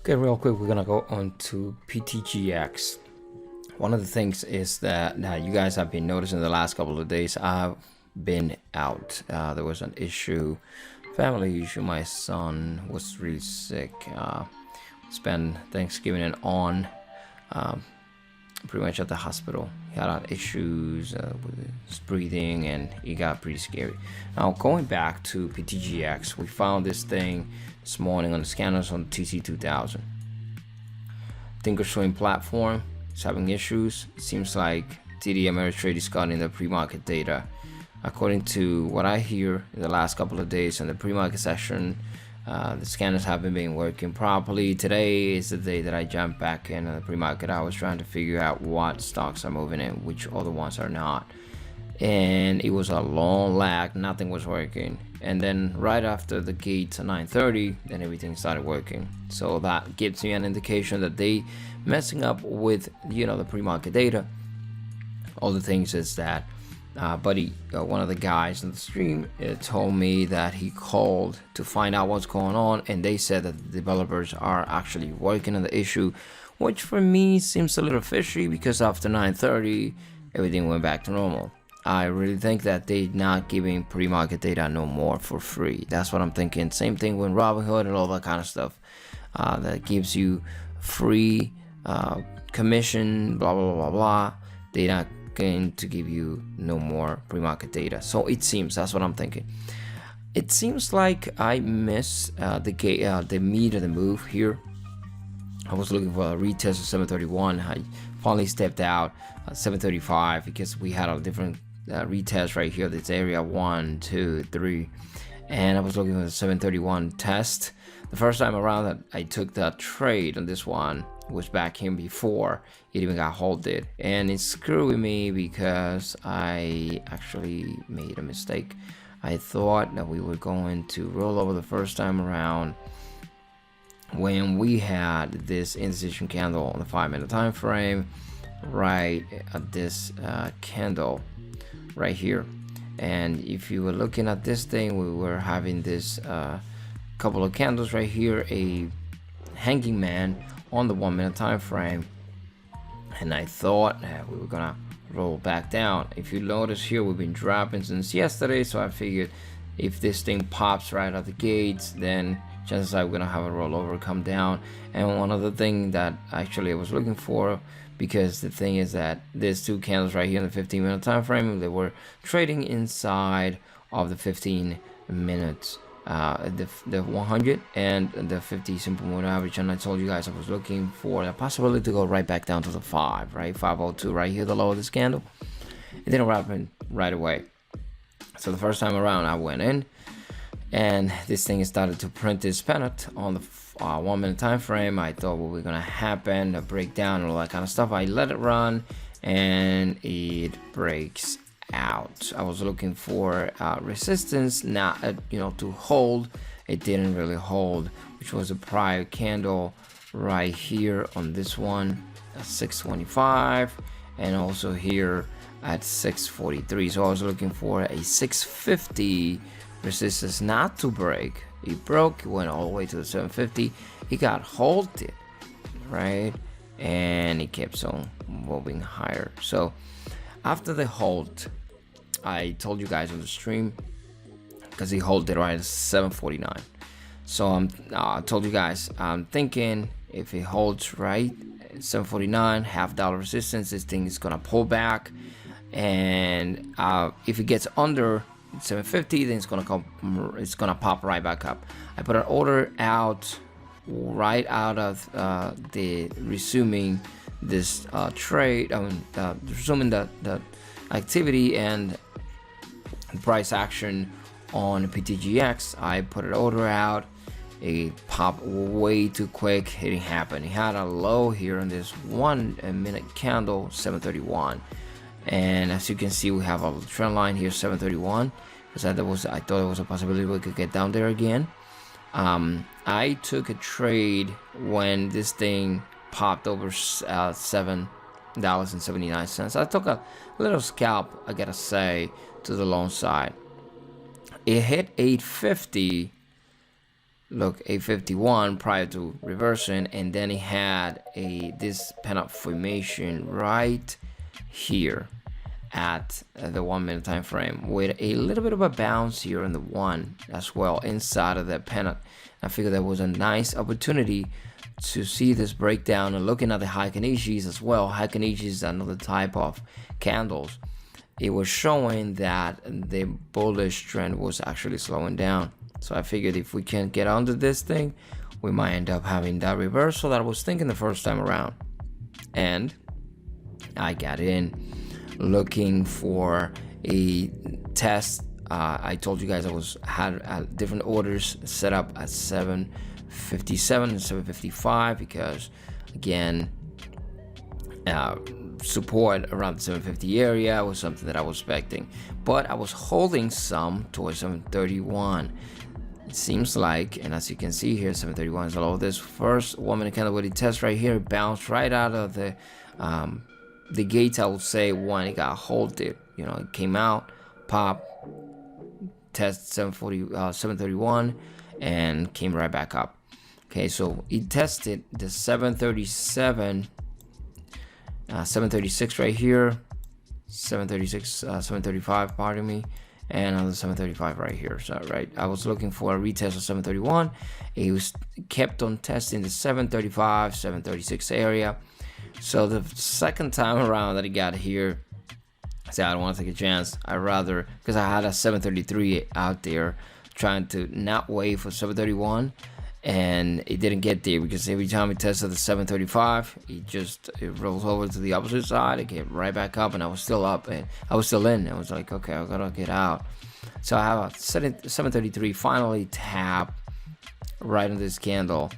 Okay, real quick, we're gonna go on to PTGX. One of the things is that you guys have been noticing the last couple of days, I've been out. There was an issue, family issue. My son was really sick. Spent Thanksgiving and on pretty much at the hospital. He had issues with his breathing, and it got pretty scary. Now, going back to PTGX, we found this thing this morning on the scanners on TC2000. Thinkorswim platform is having issues. It seems like TD Ameritrade is cutting the pre-market data. According to what I hear in the last couple of days in the pre-market session, the scanners haven't been working properly. Today is the day that I jumped back in the pre-market. I was trying to figure out what stocks are moving in, which other ones are not. And it was a long lag, nothing was working. And then right after the gates at 9:30, then everything started working. So that gives me an indication that they messing up with, the pre-market data. All the things is that buddy, one of the guys in the stream, told me that he called to find out what's going on, and they said that the developers are actually working on the issue, which for me seems a little fishy because after 9:30 everything went back to normal. I really think that they're not giving pre-market data no more for free. That's what I'm thinking. Same thing with Robinhood and all that kind of stuff that gives you free commission, blah blah blah blah. They're not going to give you no more pre-market data. So it seems, that's what I'm thinking. It seems like I miss the meat of the move here. I was looking for a retest of 731. I finally stepped out at 735 because we had a different retest right here. This area 1, 2, 3, and I was looking for the 731 test. The first time around that I took that trade on this one was back here before it even got halted, and it's screwing me because I actually made a mistake. I thought that we were going to roll over the first time around when we had this indecision candle on the 5-minute time frame, right at this candle right here. And if you were looking at this thing, we were having this couple of candles right here, a hanging man on the 1-minute time frame, and I thought we were gonna roll back down. If you notice here, we've been dropping since yesterday, so I figured if this thing pops right at the gates, then chances are we're gonna have a rollover come down. And one other thing that actually I was looking for, because the thing is that there's two candles right here in the 15-minute time frame, they were trading inside of the 15 minutes, the 100 and the 50 simple moving average. And I told you guys I was looking for the possibility to go right back down to the 5, right? 502 right here, the low of this candle. It didn't happen right away. So the first time around I went in, and this thing started to print this pennant on the 1-minute time frame. I thought what was gonna happen, a breakdown and all that kind of stuff. I let it run and it breaks out. I was looking for resistance, not to hold. It didn't really hold, which was a prior candle right here on this one at 625, and also here at 643. So I was looking for a 650 resistance not to break. It broke, it went all the way to the 750. It got halted, right? And it kept on moving higher. So after the halt, I told you guys on the stream, because he halted right at 749. So I told you guys, I'm thinking if it holds right at 749, $half resistance, this thing is gonna pull back. And if it gets under 750, then it's gonna pop right back up. I put an order out right out of the resuming this trade. Resuming the activity and price action on PTGX. I put an order out. It popped way too quick. It didn't happen. It had a low here on this 1-minute candle, 731. And as you can see, we have a trend line here, 731, because I thought there was a possibility we could get down there again. I took a trade when this thing popped over $7.79. I took a little scalp, I gotta say, to the long side. It hit 850 look, a 51 prior to reversing, and then it had this pin-up formation right here at the 1 minute time frame with a little bit of a bounce here on the one as well inside of that pin-up. I figured that was a nice opportunity to see this breakdown, and looking at the Heiken Ashis as well. Heiken Ashi is another type of candles. It was showing that the bullish trend was actually slowing down. So I figured if we can't get under this thing, we might end up having that reversal that I was thinking the first time around. And I got in looking for a test. I told you guys I had different orders set up at 757 and 755 because, again, support around the 750 area was something that I was expecting, but I was holding some towards 731. It seems like, and as you can see here, 731 is all of this first 1 minute candle with the test right here, bounced right out of the gates, I would say, when it got halted. You know, it came out, pop, test 731, and came right back up. Okay, so it tested the 737, 736 right here, 736, 735, pardon me, and another 735 right here. So right, I was looking for a retest of 731. It was kept on testing the 735, 736 area. So the second time around that it got here, I said, I don't want to take a chance. I rather, because I had a 733 out there trying to not wait for 731, and it didn't get there because every time it tested the 735, it rolls over to the opposite side. It came right back up, and I was still up, and I was still in. I was like, okay, I gotta get out. So I have a 733 finally tap right on this candle,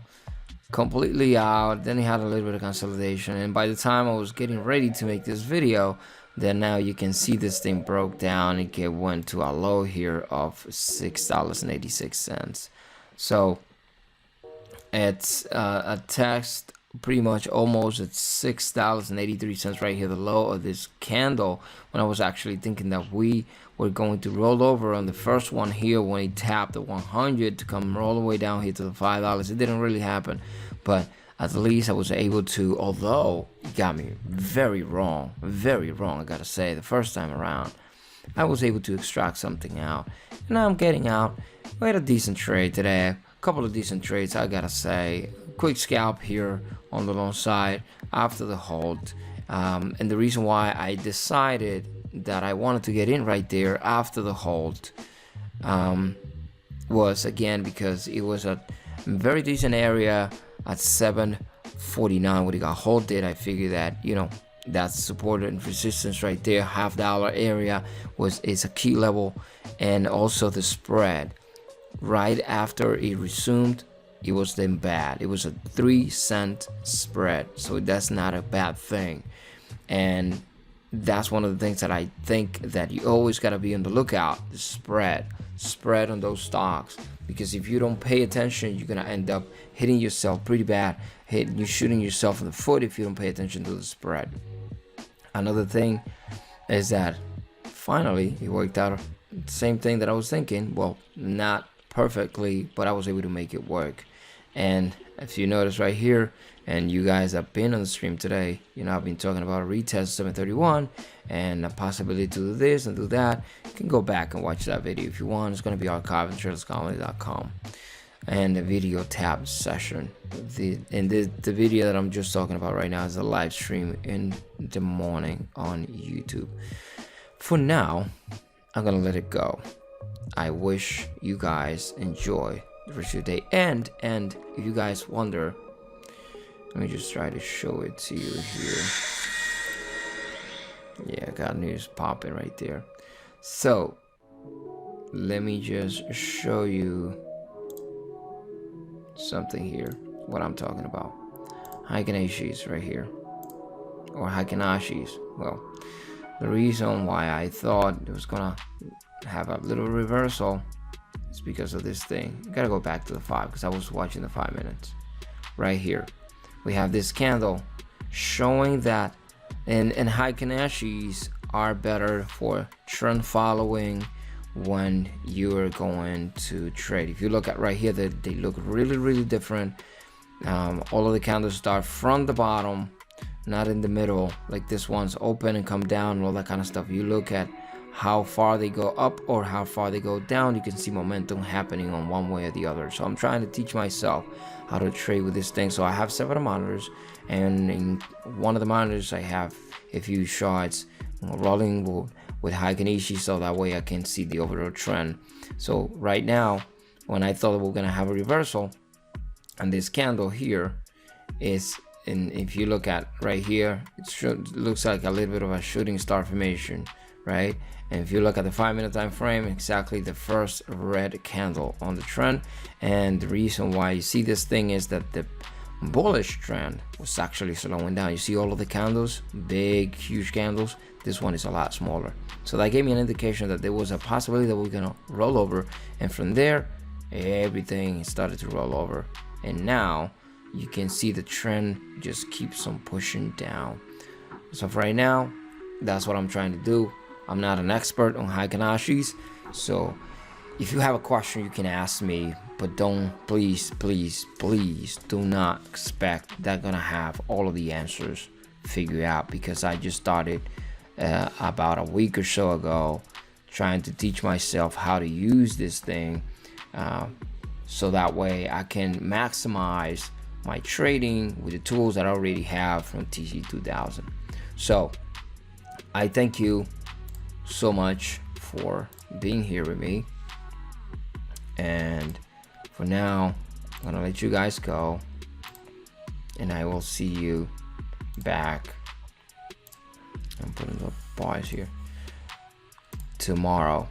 completely out. Then it had a little bit of consolidation, and by the time I was getting ready to make this video, then now you can see this thing broke down. It went to a low here of $6.86. So it's a test pretty much almost at $6.83 right here, the low of this candle, when I was actually thinking that we were going to roll over on the first one here when it tapped the 100 to come all the way down here to the $5. It didn't really happen, but at least I was able to, although it got me very wrong, I gotta say, the first time around, I was able to extract something out. And now I'm getting out. We had a decent trade today, a couple of decent trades, I gotta say. Quick scalp here on the long side after the hold. And the reason why I decided that I wanted to get in right there after the hold was, again, because it was a very decent area at 749 when it got halted. I figured that, you know, that's support and resistance right there. $half area is a key level, and also the spread right after it resumed, it was then bad. It was a 3-cent spread, so that's not a bad thing. And that's one of the things that I think that you always got to be on the lookout, the spread on those stocks, because if you don't pay attention, you're gonna end up hitting yourself pretty bad. You're shooting yourself in the foot if you don't pay attention to the spread. Another thing is that finally it worked out. Same thing that I was thinking. Well, not perfectly, but I was able to make it work. And if you notice right here, and you guys have been on the stream today, you know, I've been talking about a retest 731 and a possibility to do this and do that. You can go back and watch that video if you want. It's going to be archived on traderscomedy.com, and the video tab session. The video that I'm just talking about right now is a live stream in the morning on YouTube. For now, I'm going to let it go. I wish you guys enjoy the rest of your day. And if you guys wonder, let me just try to show it to you here. Yeah, got news popping right there. So let me just show you something here, what I'm talking about. Heiken Ashis right here, or Heiken Ashis. Well, the reason why I thought it was gonna have a little reversal is because of this thing. You gotta go back to the 5 because I was watching the 5 minutes. Right here, we have this candle showing that, and Heiken Ashis are better for trend following when you're going to trade. If you look at right here, they look really different. All of the candles start from the bottom, not in the middle, like this one's open and come down and all that kind of stuff. You look at how far they go up or how far they go down, you can see momentum happening on one way or the other. So I'm trying to teach myself how to trade with this thing. So I have several monitors, and in one of the monitors I have a few charts rolling with Heiken Ashi, so that way I can see the overall trend. So right now, when I thought we were gonna have a reversal, and this candle here is, and if you look at right here, it looks like a little bit of a shooting star formation, right? And if you look at the 5-minute time frame, exactly the first red candle on the trend. And the reason why you see this thing is that the bullish trend was actually slowing down. You see all of the candles, big huge candles. This one is a lot smaller, so that gave me an indication that there was a possibility that we're gonna roll over, and from there everything started to roll over, and now you can see the trend just keeps on pushing down. So for right now, that's what I'm trying to do. I'm not an expert on Heiken Ashis, so if you have a question, you can ask me, but don't, please do not expect that I'm gonna have all of the answers figured out, because I just started about a week or so ago trying to teach myself how to use this thing, so that way I can maximize my trading with the tools that I already have from TC2000. So I thank you so much for being here with me, and for now I'm gonna let you guys go, and I will see you back. I'm putting the bars here tomorrow.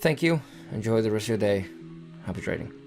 Thank you. Enjoy the rest of your day. Happy trading.